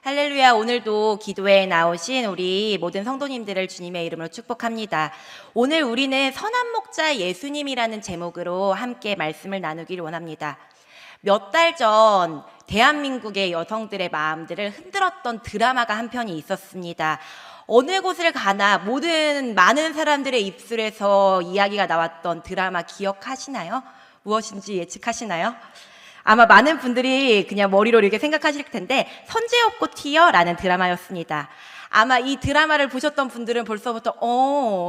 할렐루야. 오늘도 기도에 나오신 우리 모든 성도님들을 주님의 이름으로 축복합니다. 오늘 우리는 선한 목자 예수님이라는 제목으로 함께 말씀을 나누기를 원합니다. 몇 달 전 대한민국의 여성들의 마음들을 흔들었던 드라마가 한 편이 있었습니다. 어느 곳을 가나 많은 사람들의 입술에서 이야기가 나왔던 드라마 기억하시나요? 무엇인지 예측하시나요? 아마 많은 분들이 그냥 머리로 이렇게 생각하실 텐데, 선제 없고 튀어라는 드라마였습니다. 아마 이 드라마를 보셨던 분들은 벌써부터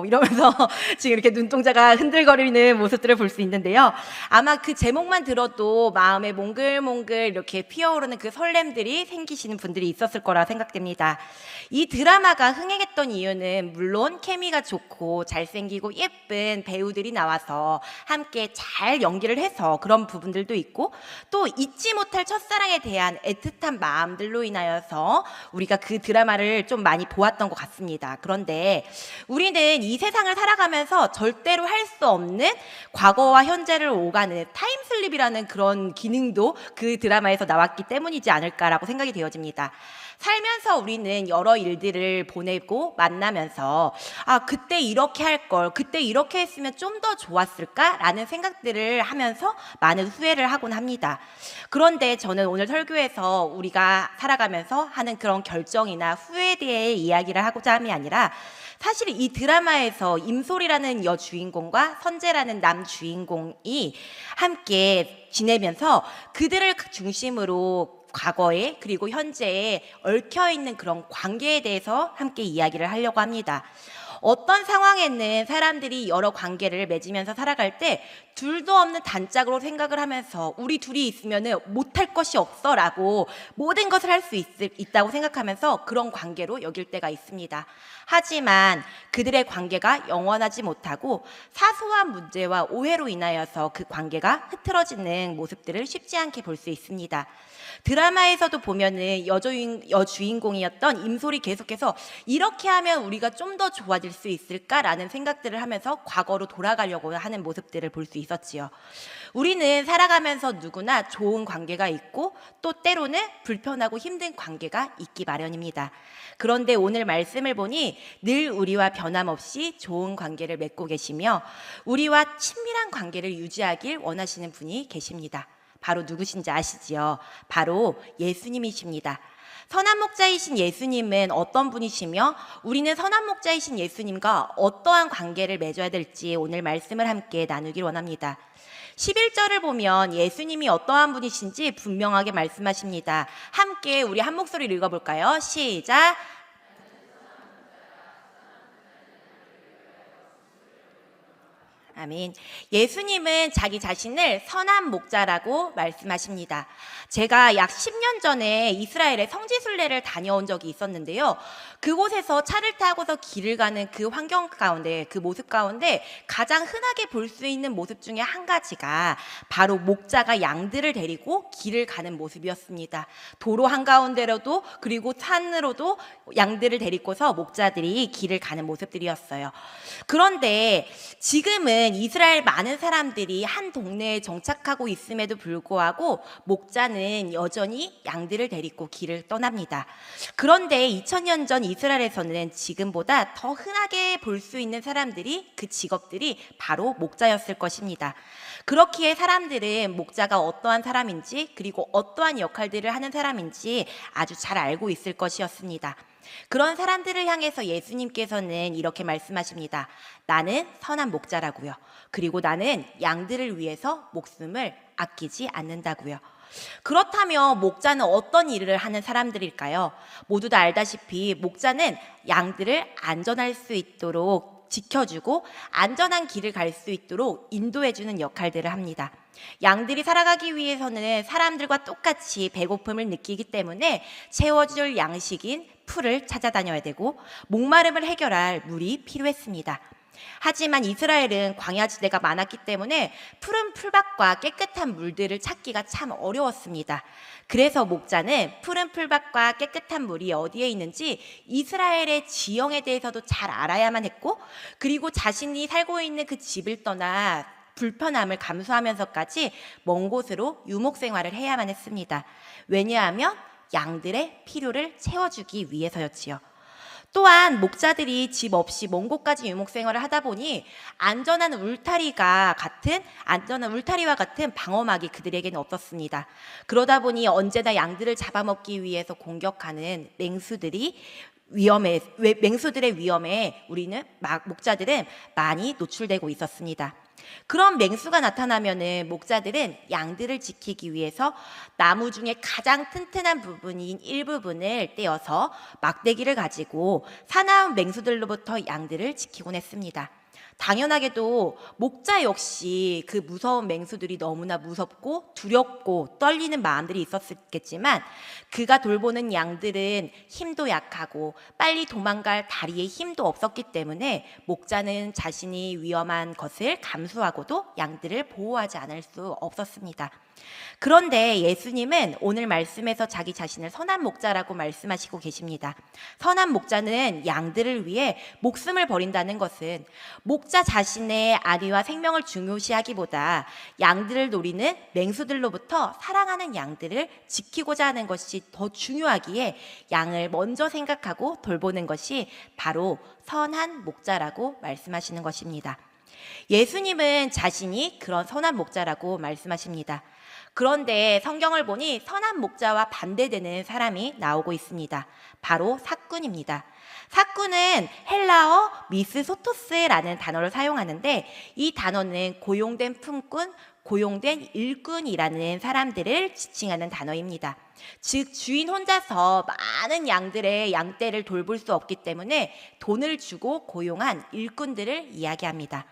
이러면서 지금 이렇게 눈동자가 흔들거리는 모습들을 볼 수 있는데요. 아마 그 제목만 들어도 마음에 몽글몽글 이렇게 피어오르는 그 설렘들이 생기시는 분들이 있었을 거라 생각됩니다. 이 드라마가 흥행했던 이유는 물론 케미가 좋고 잘생기고 예쁜 배우들이 나와서 함께 잘 연기를 해서 그런 부분들도 있고, 또 잊지 못할 첫사랑에 대한 애틋한 마음들로 인하여서 우리가 그 드라마를 좀 많이 보았던 것 같습니다. 그런데 우리는 이 세상을 살아가면서 절대로 할 수 없는 과거와 현재를 오가는 타임슬립이라는 그런 기능도 그 드라마에서 나왔기 때문이지 않을까라고 생각이 되어집니다. 살면서 우리는 여러 일들을 보내고 만나면서 그때 이렇게 할 걸, 그때 이렇게 했으면 좀 더 좋았을까라는 생각들을 하면서 많은 후회를 하곤 합니다. 그런데 저는 오늘 설교에서 우리가 살아가면서 하는 그런 결정이나 후회에 대해 이야기를 하고자 함이 아니라, 사실 이 드라마에서 임솔이라는 여주인공과 선재라는 남주인공이 함께 지내면서 그들을 중심으로 과거에 그리고 현재에 얽혀있는 그런 관계에 대해서 함께 이야기를 하려고 합니다. 어떤 상황에는 사람들이 여러 관계를 맺으면서 살아갈 때 둘도 없는 단짝으로 생각을 하면서 우리 둘이 있으면 못할 것이 없어 라고 모든 것을 할 수 있다고 생각하면서 그런 관계로 여길 때가 있습니다. 하지만 그들의 관계가 영원하지 못하고 사소한 문제와 오해로 인하여서 그 관계가 흐트러지는 모습들을 쉽지 않게 볼 수 있습니다. 드라마에서도 보면은 여주인공이었던 임솔이 계속해서 이렇게 하면 우리가 좀 더 좋아질 수 있을까라는 생각들을 하면서 과거로 돌아가려고 하는 모습들을 볼 수 있었지요. 우리는 살아가면서 누구나 좋은 관계가 있고 또 때로는 불편하고 힘든 관계가 있기 마련입니다. 그런데 오늘 말씀을 보니 늘 우리와 변함없이 좋은 관계를 맺고 계시며 우리와 친밀한 관계를 유지하길 원하시는 분이 계십니다. 바로 누구신지 아시지요? 바로 예수님이십니다. 선한 목자이신 예수님은 어떤 분이시며 우리는 선한 목자이신 예수님과 어떠한 관계를 맺어야 될지 오늘 말씀을 함께 나누길 원합니다. 11절을 보면 예수님이 어떠한 분이신지 분명하게 말씀하십니다. 함께 우리 한 목소리로 읽어볼까요? 시작! 아멘. 예수님은 자기 자신을 선한 목자라고 말씀하십니다. 제가 약 10년 전에 이스라엘의 성지순례를 다녀온 적이 있었는데요. 그곳에서 차를 타고서 길을 가는 그 환경 가운데, 그 모습 가운데 가장 흔하게 볼 수 있는 모습 중에 한 가지가 바로 목자가 양들을 데리고 길을 가는 모습이었습니다. 도로 한가운데로도 그리고 산으로도 양들을 데리고서 목자들이 길을 가는 모습들이었어요. 그런데 지금은 이스라엘 많은 사람들이 한 동네에 정착하고 있음에도 불구하고 목자는 여전히 양들을 데리고 길을 떠납니다. 그런데 2000년 전 이스라엘에서는 지금보다 더 흔하게 볼 수 있는 사람들이, 그 직업들이 바로 목자였을 것입니다. 그렇기에 사람들은 목자가 어떠한 사람인지 그리고 어떠한 역할들을 하는 사람인지 아주 잘 알고 있을 것이었습니다. 그런 사람들을 향해서 예수님께서는 이렇게 말씀하십니다. 나는 선한 목자라고요. 그리고 나는 양들을 위해서 목숨을 아끼지 않는다고요. 그렇다면 목자는 어떤 일을 하는 사람들일까요? 모두 다 알다시피 목자는 양들을 안전할 수 있도록 지켜주고 안전한 길을 갈 수 있도록 인도해주는 역할들을 합니다. 양들이 살아가기 위해서는 사람들과 똑같이 배고픔을 느끼기 때문에 채워줄 양식인 풀을 찾아다녀야 되고 목마름을 해결할 물이 필요했습니다. 하지만 이스라엘은 광야지대가 많았기 때문에 푸른 풀밭과 깨끗한 물들을 찾기가 참 어려웠습니다. 그래서 목자는 푸른 풀밭과 깨끗한 물이 어디에 있는지 이스라엘의 지형에 대해서도 잘 알아야만 했고, 그리고 자신이 살고 있는 그 집을 떠나 불편함을 감수하면서까지 먼 곳으로 유목 생활을 해야만 했습니다. 왜냐하면 양들의 필요를 채워주기 위해서였지요. 또한 목자들이 집 없이 먼 곳까지 유목 생활을 하다 보니 안전한 울타리와 같은 방어막이 그들에게는 없었습니다. 그러다 보니 언제나 양들을 잡아먹기 위해서 공격하는 맹수들의 위험에 목자들은 많이 노출되고 있었습니다. 그런 맹수가 나타나면은 목자들은 양들을 지키기 위해서 나무 중에 가장 튼튼한 부분인 일부분을 떼어서 막대기를 가지고 사나운 맹수들로부터 양들을 지키곤 했습니다. 당연하게도 목자 역시 그 무서운 맹수들이 너무나 무섭고 두렵고 떨리는 마음들이 있었겠지만 그가 돌보는 양들은 힘도 약하고 빨리 도망갈 다리에 힘도 없었기 때문에 목자는 자신이 위험한 것을 감수하고도 양들을 보호하지 않을 수 없었습니다. 그런데 예수님은 오늘 말씀에서 자기 자신을 선한 목자라고 말씀하시고 계십니다. 선한 목자는 양들을 위해 목숨을 버린다는 것은 목자 자신의 안위와 생명을 중요시하기보다 양들을 노리는 맹수들로부터 사랑하는 양들을 지키고자 하는 것이 더 중요하기에 양을 먼저 생각하고 돌보는 것이 바로 선한 목자라고 말씀하시는 것입니다. 예수님은 자신이 그런 선한 목자라고 말씀하십니다. 그런데 성경을 보니 선한 목자와 반대되는 사람이 나오고 있습니다. 바로 사꾼입니다. 사꾼은 헬라어 미스소토스라는 단어를 사용하는데 이 단어는 고용된 품꾼, 고용된 일꾼이라는 사람들을 지칭하는 단어입니다. 즉 주인 혼자서 많은 양들의 양떼를 돌볼 수 없기 때문에 돈을 주고 고용한 일꾼들을 이야기합니다.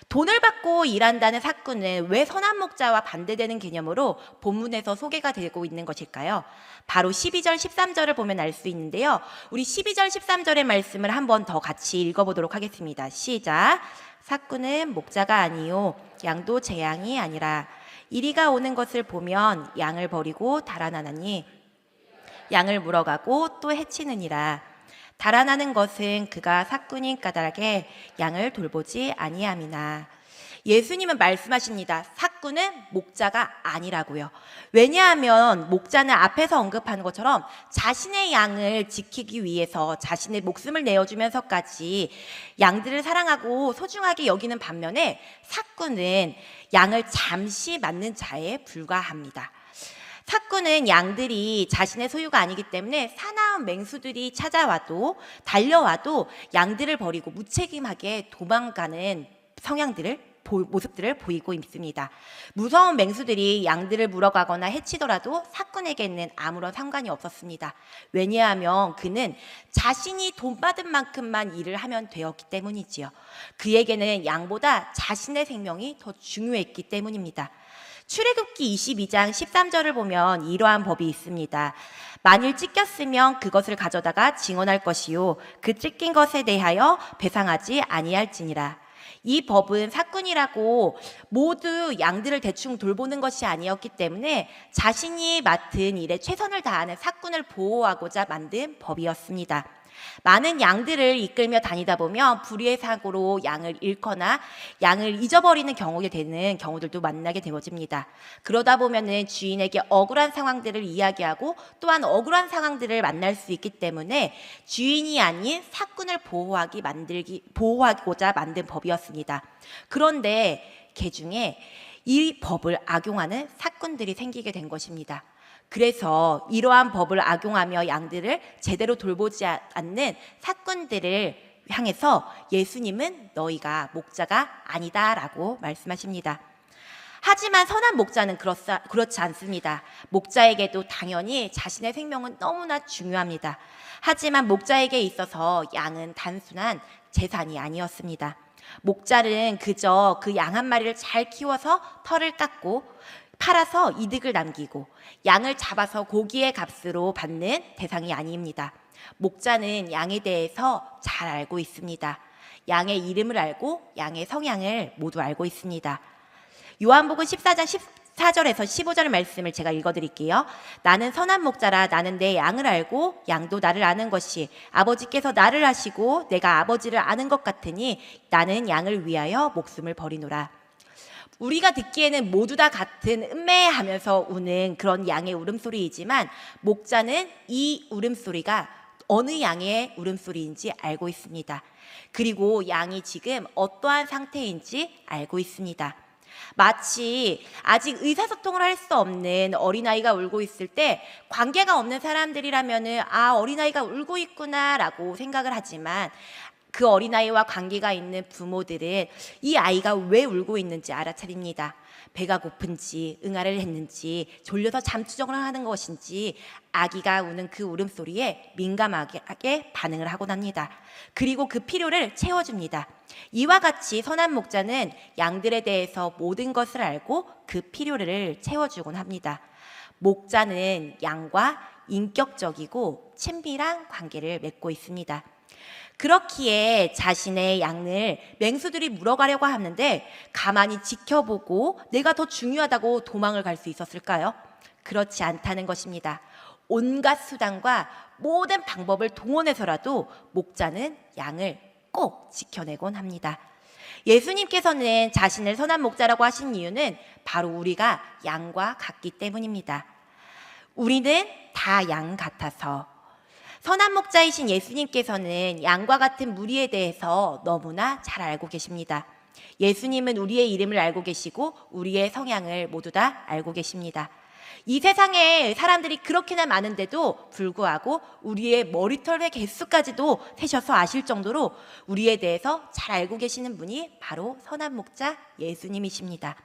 돈을 받고 일한다는 사꾼은 왜 선한 목자와 반대되는 개념으로 본문에서 소개가 되고 있는 것일까요? 바로 12절 13절을 보면 알 수 있는데요. 우리 12절 13절의 말씀을 한 번 더 같이 읽어보도록 하겠습니다. 시작. 사꾼은 목자가 아니요 양도 제 양이 아니라 이리가 오는 것을 보면 양을 버리고 달아나나니 양을 물어가고 또 해치느니라. 달아나는 것은 그가 사꾼인 까닭에 양을 돌보지 아니함이나. 예수님은 말씀하십니다. 사꾼은 목자가 아니라고요. 왜냐하면 목자는 앞에서 언급한 것처럼 자신의 양을 지키기 위해서 자신의 목숨을 내어주면서까지 양들을 사랑하고 소중하게 여기는 반면에 사꾼은 양을 잠시 맡는 자에 불과합니다. 사꾼은 양들이 자신의 소유가 아니기 때문에 사나운 맹수들이 찾아와도 달려와도 양들을 버리고 무책임하게 도망가는 모습들을 보이고 있습니다. 무서운 맹수들이 양들을 물어가거나 해치더라도 사꾼에게는 아무런 상관이 없었습니다. 왜냐하면 그는 자신이 돈 받은 만큼만 일을 하면 되었기 때문이지요. 그에게는 양보다 자신의 생명이 더 중요했기 때문입니다. 출애굽기 22장 13절을 보면 이러한 법이 있습니다. 만일 찢겼으면 그것을 가져다가 증언할 것이요 그 찢긴 것에 대하여 배상하지 아니할지니라. 이 법은 사꾼이라고 모두 양들을 대충 돌보는 것이 아니었기 때문에 자신이 맡은 일에 최선을 다하는 사꾼을 보호하고자 만든 법이었습니다. 많은 양들을 이끌며 다니다 보면 불의의 사고로 양을 잃거나 양을 잊어버리는 경우들도 만나게 되어집니다. 그러다 보면은 주인에게 억울한 상황들을 이야기하고 또한 억울한 상황들을 만날 수 있기 때문에 주인이 아닌 사꾼을 보호하고자 만든 법이었습니다. 그런데 그중에 이 법을 악용하는 사꾼들이 생기게 된 것입니다. 그래서 이러한 법을 악용하며 양들을 제대로 돌보지 않는 사꾼들을 향해서 예수님은 너희가 목자가 아니다라고 말씀하십니다. 하지만 선한 목자는 그렇지 않습니다. 목자에게도 당연히 자신의 생명은 너무나 중요합니다. 하지만 목자에게 있어서 양은 단순한 재산이 아니었습니다. 목자는 그저 그 양 한 마리를 잘 키워서 털을 깎고 팔아서 이득을 남기고 양을 잡아서 고기의 값으로 받는 대상이 아닙니다. 목자는 양에 대해서 잘 알고 있습니다. 양의 이름을 알고 양의 성향을 모두 알고 있습니다. 요한복음 14장 14절에서 15절 말씀을 제가 읽어드릴게요. 나는 선한 목자라. 나는 내 양을 알고 양도 나를 아는 것이 아버지께서 나를 아시고 내가 아버지를 아는 것 같으니 나는 양을 위하여 목숨을 버리노라. 우리가 듣기에는 모두 다 같은 음매하면서 우는 그런 양의 울음소리이지만 목자는 이 울음소리가 어느 양의 울음소리인지 알고 있습니다. 그리고 양이 지금 어떠한 상태인지 알고 있습니다. 마치 아직 의사소통을 할 수 없는 어린아이가 울고 있을 때 관계가 없는 사람들이라면은 어린아이가 울고 있구나 라고 생각을 하지만 그 어린아이와 관계가 있는 부모들은 이 아이가 왜 울고 있는지 알아차립니다. 배가 고픈지, 응아를 했는지, 졸려서 잠투정을 하는 것인지 아기가 우는 그 울음소리에 민감하게 반응을 하곤 합니다. 그리고 그 필요를 채워줍니다. 이와 같이 선한 목자는 양들에 대해서 모든 것을 알고 그 필요를 채워주곤 합니다. 목자는 양과 인격적이고 친밀한 관계를 맺고 있습니다. 그렇기에 자신의 양을 맹수들이 물어가려고 하는데 가만히 지켜보고 내가 더 중요하다고 도망을 갈 수 있었을까요? 그렇지 않다는 것입니다. 온갖 수단과 모든 방법을 동원해서라도 목자는 양을 꼭 지켜내곤 합니다. 예수님께서는 자신을 선한 목자라고 하신 이유는 바로 우리가 양과 같기 때문입니다. 우리는 다 양 같아서 선한 목자이신 예수님께서는 양과 같은 무리에 대해서 너무나 잘 알고 계십니다. 예수님은 우리의 이름을 알고 계시고 우리의 성향을 모두 다 알고 계십니다. 이 세상에 사람들이 그렇게나 많은데도 불구하고 우리의 머리털의 개수까지도 세셔서 아실 정도로 우리에 대해서 잘 알고 계시는 분이 바로 선한 목자 예수님이십니다.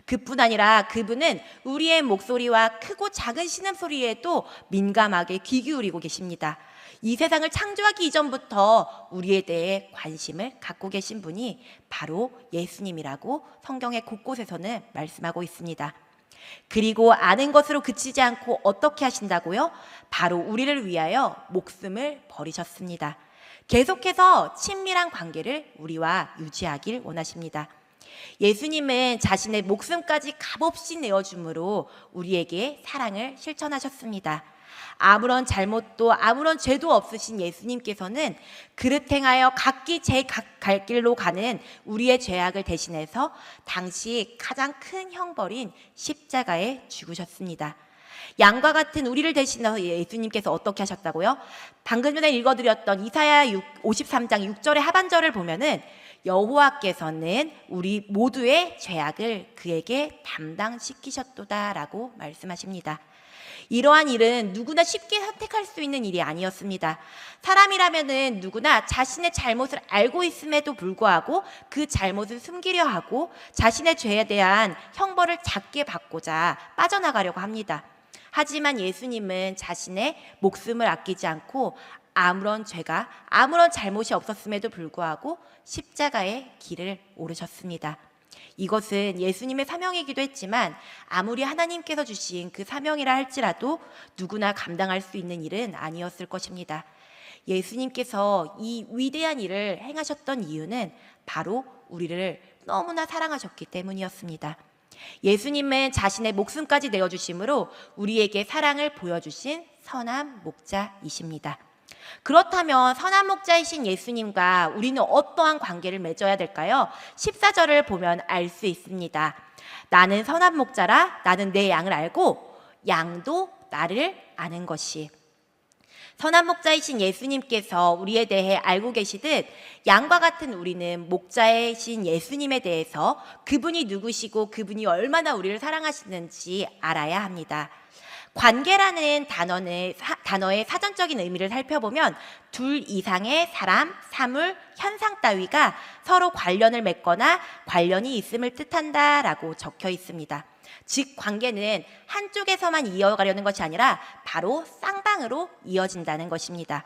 그뿐 아니라 그분은 우리의 목소리와 크고 작은 신음소리에도 민감하게 귀 기울이고 계십니다. 이 세상을 창조하기 이전부터 우리에 대해 관심을 갖고 계신 분이 바로 예수님이라고 성경의 곳곳에서는 말씀하고 있습니다. 그리고 아는 것으로 그치지 않고 어떻게 하신다고요? 바로 우리를 위하여 목숨을 버리셨습니다. 계속해서 친밀한 관계를 우리와 유지하길 원하십니다. 예수님은 자신의 목숨까지 값없이 내어줌으로 우리에게 사랑을 실천하셨습니다. 아무런 잘못도 아무런 죄도 없으신 예수님께서는 그릇 행하여 각기 제 갈 길로 가는 우리의 죄악을 대신해서 당시 가장 큰 형벌인 십자가에 죽으셨습니다. 양과 같은 우리를 대신해서 예수님께서 어떻게 하셨다고요? 방금 전에 읽어드렸던 이사야 53장 6절의 하반절을 보면은 여호와께서는 우리 모두의 죄악을 그에게 담당시키셨도다라고 말씀하십니다. 이러한 일은 누구나 쉽게 선택할 수 있는 일이 아니었습니다. 사람이라면은 누구나 자신의 잘못을 알고 있음에도 불구하고 그 잘못을 숨기려 하고 자신의 죄에 대한 형벌을 작게 받고자 빠져나가려고 합니다. 하지만 예수님은 자신의 목숨을 아끼지 않고 아무런 죄가 아무런 잘못이 없었음에도 불구하고 십자가의 길을 오르셨습니다. 이것은 예수님의 사명이기도 했지만 아무리 하나님께서 주신 그 사명이라 할지라도 누구나 감당할 수 있는 일은 아니었을 것입니다. 예수님께서 이 위대한 일을 행하셨던 이유는 바로 우리를 너무나 사랑하셨기 때문이었습니다. 예수님은 자신의 목숨까지 내어주심으로 우리에게 사랑을 보여주신 선한 목자이십니다. 그렇다면 선한 목자이신 예수님과 우리는 어떠한 관계를 맺어야 될까요? 14절을 보면 알 수 있습니다. 나는 선한 목자라 나는 내 양을 알고 양도 나를 아는 것이. 선한 목자이신 예수님께서 우리에 대해 알고 계시듯 양과 같은 우리는 목자이신 예수님에 대해서 그분이 누구시고 그분이 얼마나 우리를 사랑하시는지 알아야 합니다. 관계라는 단어의 사전적인 의미를 살펴보면 둘 이상의 사람, 사물, 현상 따위가 서로 관련을 맺거나 관련이 있음을 뜻한다라고 적혀 있습니다. 즉 관계는 한쪽에서만 이어가려는 것이 아니라 바로 쌍방으로 이어진다는 것입니다.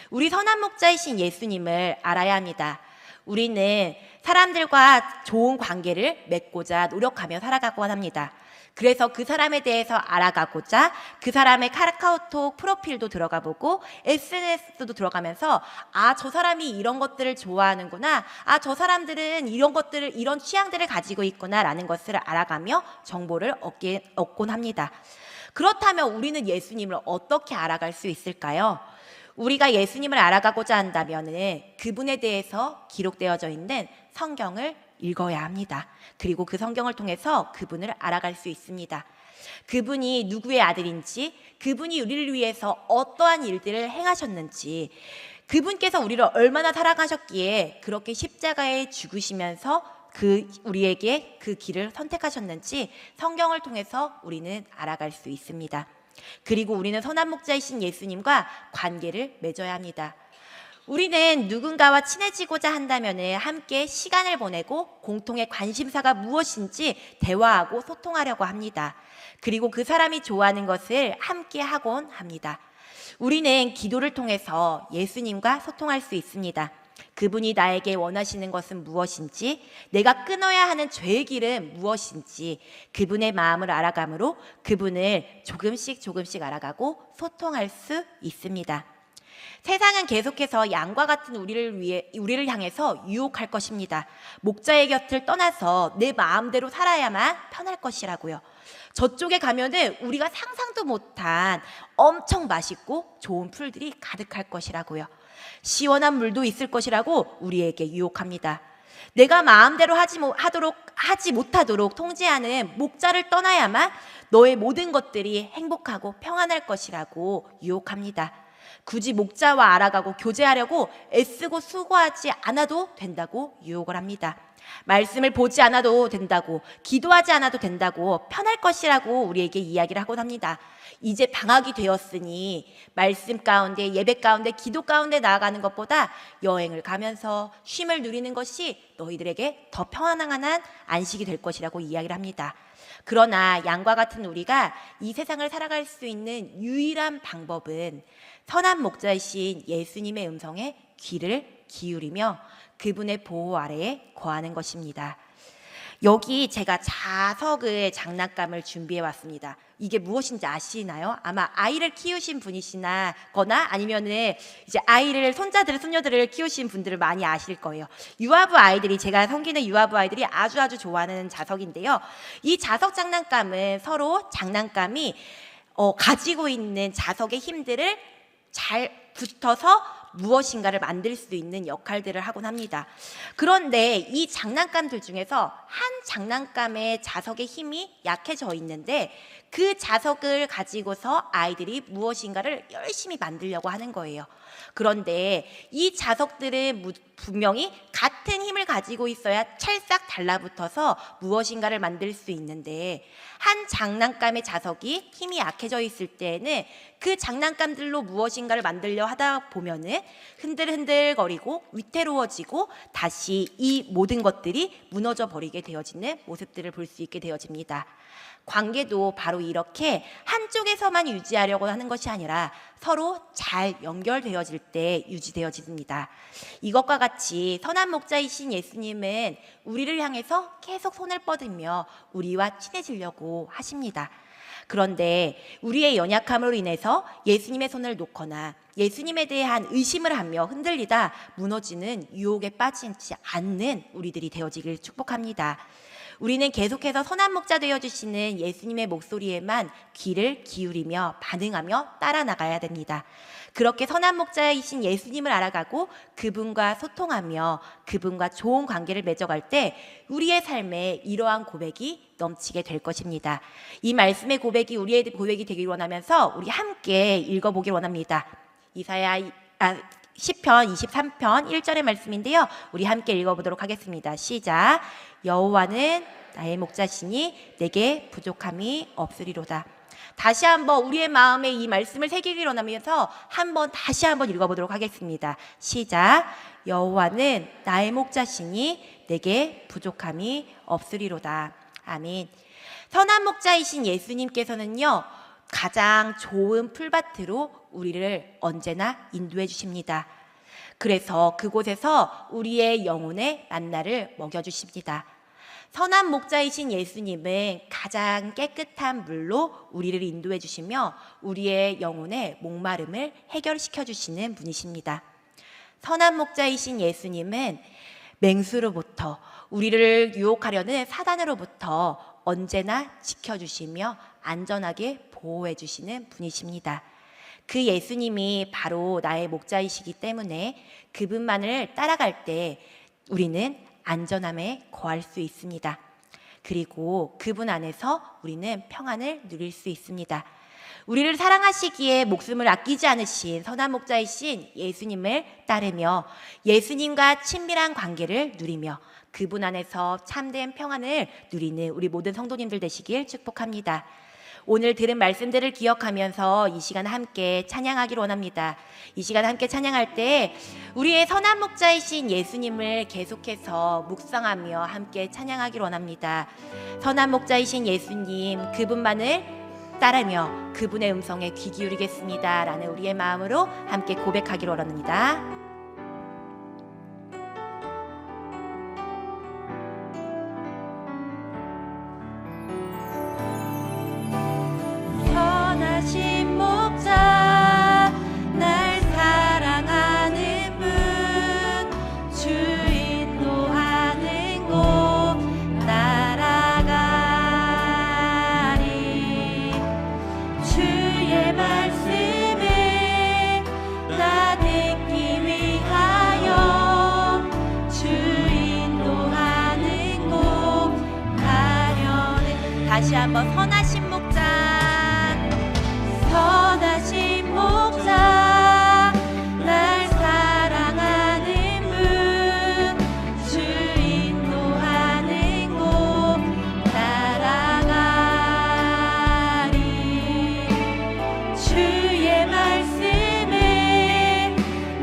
우리 선한 목자이신 예수님을 알아야 합니다. 우리는 사람들과 좋은 관계를 맺고자 노력하며 살아가곤 합니다. 그래서 그 사람에 대해서 알아가고자 그 사람의 카카오톡 프로필도 들어가 보고 SNS도 들어가면서 저 사람이 이런 것들을 좋아하는구나, 저 사람들은 이런 취향들을 가지고 있구나라는 것을 알아가며 정보를 얻곤 합니다. 그렇다면 우리는 예수님을 어떻게 알아갈 수 있을까요? 우리가 예수님을 알아가고자 한다면 그분에 대해서 기록되어져 있는 성경을 읽어야 합니다. 그리고 그 성경을 통해서 그분을 알아갈 수 있습니다. 그분이 누구의 아들인지, 그분이 우리를 위해서 어떠한 일들을 행하셨는지, 그분께서 우리를 얼마나 사랑하셨기에 그렇게 십자가에 죽으시면서 우리에게 그 길을 선택하셨는지 성경을 통해서 우리는 알아갈 수 있습니다. 그리고 우리는 선한 목자이신 예수님과 관계를 맺어야 합니다. 우리는 누군가와 친해지고자 한다면 함께 시간을 보내고 공통의 관심사가 무엇인지 대화하고 소통하려고 합니다. 그리고 그 사람이 좋아하는 것을 함께 하곤 합니다. 우리는 기도를 통해서 예수님과 소통할 수 있습니다. 그분이 나에게 원하시는 것은 무엇인지, 내가 끊어야 하는 죄의 길은 무엇인지, 그분의 마음을 알아감으로 그분을 조금씩 알아가고 소통할 수 있습니다. 세상은 계속해서 양과 같은 우리를 향해서 유혹할 것입니다. 목자의 곁을 떠나서 내 마음대로 살아야만 편할 것이라고요. 저쪽에 가면은 우리가 상상도 못한 엄청 맛있고 좋은 풀들이 가득할 것이라고요. 시원한 물도 있을 것이라고 우리에게 유혹합니다. 내가 마음대로 하지 못하도록 통제하는 목자를 떠나야만 너의 모든 것들이 행복하고 평안할 것이라고 유혹합니다. 굳이 목자와 알아가고 교제하려고 애쓰고 수고하지 않아도 된다고 유혹을 합니다. 말씀을 보지 않아도 된다고, 기도하지 않아도 된다고, 편할 것이라고 우리에게 이야기를 하곤 합니다. 이제 방학이 되었으니 말씀 가운데, 예배 가운데, 기도 가운데 나아가는 것보다 여행을 가면서 쉼을 누리는 것이 너희들에게 더 평안한 안식이 될 것이라고 이야기를 합니다. 그러나 양과 같은 우리가 이 세상을 살아갈 수 있는 유일한 방법은 선한 목자이신 예수님의 음성에 귀를 기울이며 그분의 보호 아래에 거하는 것입니다. 여기 제가 자석의 장난감을 준비해 왔습니다. 이게 무엇인지 아시나요? 아마 아이를 키우신 분이시거나 아니면은 이제 손자들, 손녀들을 키우신 분들을 많이 아실 거예요. 유아부 아이들이, 제가 섬기는 유아부 아이들이 아주 좋아하는 자석인데요. 이 자석 장난감은 서로 장난감이 가지고 있는 자석의 힘들을 잘 붙어서 무엇인가를 만들 수 있는 역할들을 하곤 합니다. 그런데 이 장난감들 중에서 한 장난감의 자석의 힘이 약해져 있는데 그 자석을 가지고서 아이들이 무엇인가를 열심히 만들려고 하는 거예요. 그런데 이 자석들은 분명히 같은 힘을 가지고 있어야 찰싹 달라붙어서 무엇인가를 만들 수 있는데 한 장난감의 자석이 힘이 약해져 있을 때는 그 장난감들로 무엇인가를 만들려 하다 보면은 흔들흔들거리고 위태로워지고 다시 이 모든 것들이 무너져 버리게 되어지는 모습들을 볼 수 있게 되어집니다. 관계도 바로 이렇게 한쪽에서만 유지하려고 하는 것이 아니라 서로 잘 연결되어질 때 유지되어집니다. 이것과 같이 선한 목자이신 예수님은 우리를 향해서 계속 손을 뻗으며 우리와 친해지려고 하십니다. 그런데 우리의 연약함으로 인해서 예수님의 손을 놓거나 예수님에 대한 의심을 하며 흔들리다 무너지는 유혹에 빠지지 않는 우리들이 되어지길 축복합니다. 우리는 계속해서 선한 목자 되어주시는 예수님의 목소리에만 귀를 기울이며 반응하며 따라 나가야 됩니다. 그렇게 선한 목자이신 예수님을 알아가고 그분과 소통하며 그분과 좋은 관계를 맺어갈 때 우리의 삶에 이러한 고백이 넘치게 될 것입니다. 이 말씀의 고백이 우리의 고백이 되길 원하면서 우리 함께 읽어보길 원합니다. 시편 23편 1절의 말씀인데요. 우리 함께 읽어보도록 하겠습니다. 시작. 여호와는 나의 목자시니 내게 부족함이 없으리로다. 다시 한번 우리의 마음에 이 말씀을 새기길 원하면서 다시 한번 읽어보도록 하겠습니다. 시작. 여호와는 나의 목자시니 내게 부족함이 없으리로다. 아멘. 선한 목자이신 예수님께서는요, 가장 좋은 풀밭으로 우리를 언제나 인도해 주십니다. 그래서 그곳에서 우리의 영혼의 만나를 먹여주십니다. 선한 목자이신 예수님은 가장 깨끗한 물로 우리를 인도해 주시며 우리의 영혼의 목마름을 해결시켜 주시는 분이십니다. 선한 목자이신 예수님은 맹수로부터, 우리를 유혹하려는 사단으로부터 언제나 지켜주시며 안전하게 보호해 주시는 분이십니다. 그 예수님이 바로 나의 목자이시기 때문에 그분만을 따라갈 때 우리는 안전함에 거할 수 있습니다. 그리고 그분 안에서 우리는 평안을 누릴 수 있습니다. 우리를 사랑하시기에 목숨을 아끼지 않으신 선한 목자이신 예수님을 따르며 예수님과 친밀한 관계를 누리며 그분 안에서 참된 평안을 누리는 우리 모든 성도님들 되시길 축복합니다. 오늘 들은 말씀들을 기억하면서 이 시간 함께 찬양하기를 원합니다. 이 시간 함께 찬양할 때 우리의 선한 목자이신 예수님을 계속해서 묵상하며 함께 찬양하기를 원합니다. 선한 목자이신 예수님, 그분만을 따르며 그분의 음성에 귀 기울이겠습니다 라는 우리의 마음으로 함께 고백하기를 원합니다. 선하신 목자 날 사랑하는 분 주 인도하는 곳 따라가리 주의 말씀을 나 듣기 위하여 주 인도하는 곳 가려는 다시 한번 선하신 목자 선하신 목자 날 사랑하는 분 주 인도하는 곳 따라가리 주의 말씀을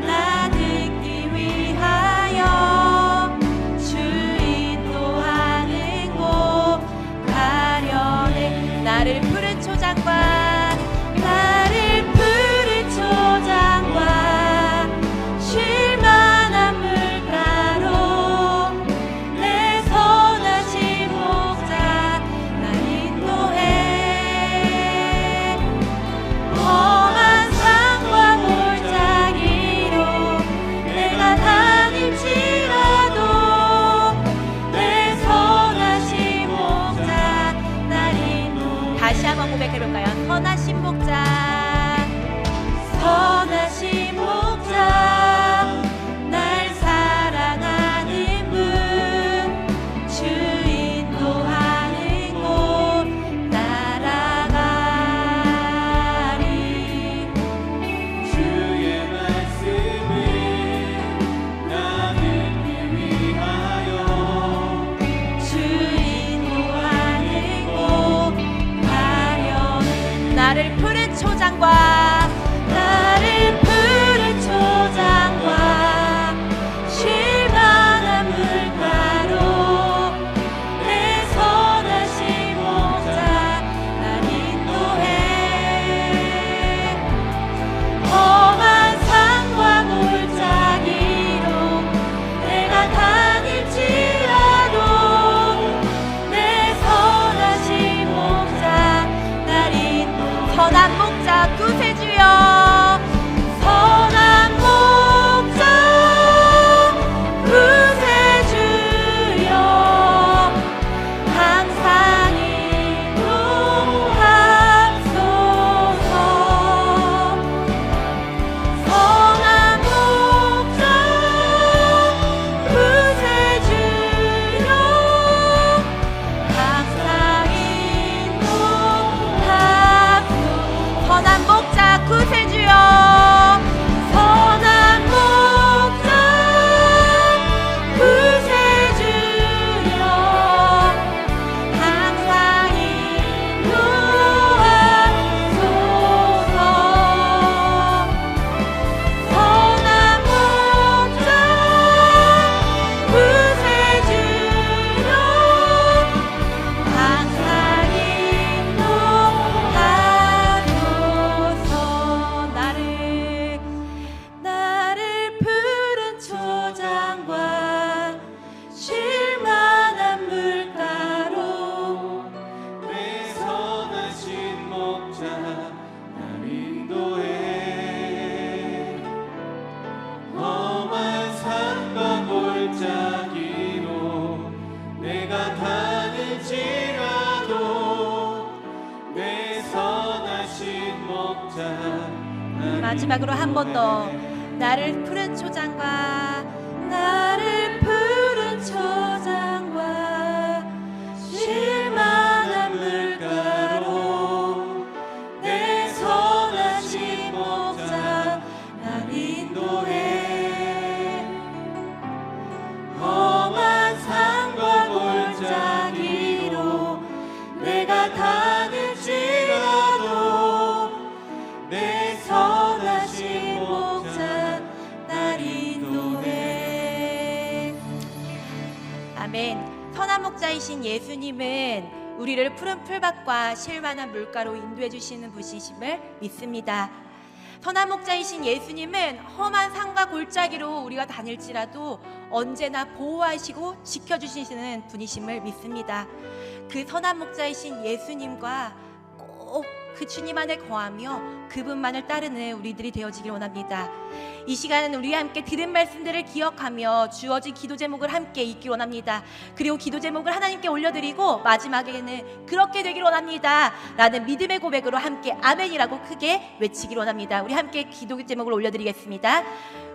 나 듣기 위하여 주 인도하는 곳 가려네 나를 푸른 초장과 다시 한번 고백해볼까요? 선하신 목자 선하신 목자 날 사랑하는 분 주 인도하는 곳 따라가리 주의 말씀을 나 듣기 위하여 주 인도하는 곳 나를 푸른 초장과 나를 푸른 초장과 쉴만한 물가로 내 선하신 목자 날 인도해 험한 산과 골짜기로 내가 다닐지라도 내 선하신 목자 날 인도해 선한 목자 구세주여 선한 목자 구세주여 항상 인도하소서 선한 목자 구세주여 항상 인도하소서 선한 목자 구세주여 선한 목자 구세주여 항상 인도하소서 선한 목자 구세주여 항상 인도하소서 나를 푸른 초장과 쉴만한 물가로 내 선하신 목자 날 인도해 험한 산과 골짜기로 내가 다닐지라도 내 선하신 목자 마지막으로 한 번 더 나를 푸른 초장과 나를 푸른 초장과 목자이신 예수님은 우리를 푸른 풀밭과 실만한 물가로 인도해 주시는 분이심을 믿습니다. 선한 목자이신 예수님은 험한 산과 골짜기로 우리가 다닐지라도 언제나 보호하시고 지켜주시는 분이심을 믿습니다. 그 선한 목자이신 예수님과 꼭 그 주님 안에 거하며 그분만을 따르는 우리들이 되어지길 원합니다. 이 시간은 우리와 함께 들은 말씀들을 기억하며 주어진 기도 제목을 함께 읽기 원합니다. 그리고 기도 제목을 하나님께 올려드리고 마지막에는 그렇게 되길 원합니다 라는 믿음의 고백으로 함께 아멘이라고 크게 외치길 원합니다. 우리 함께 기도 제목을 올려드리겠습니다.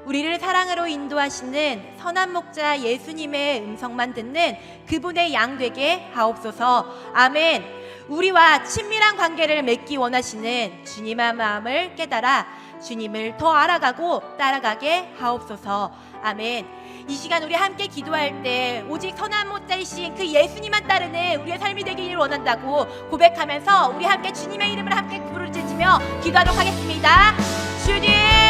우리를 사랑으로 인도하시는 선한 목자 예수님의 음성만 듣는 그분의 양 되게 하옵소서. 아멘. 우리와 친밀한 관계를 맺기 원하시는 주님의 마음을 깨달아 주님을 더 알아가고 따라가게 하옵소서. 아멘. 이 시간 우리 함께 기도할 때 오직 선한 목자이신 그 예수님만 따르는 우리의 삶이 되기를 원한다고 고백하면서 우리 함께 주님의 이름을 함께 부르짖으며 기도하도록 하겠습니다. 주님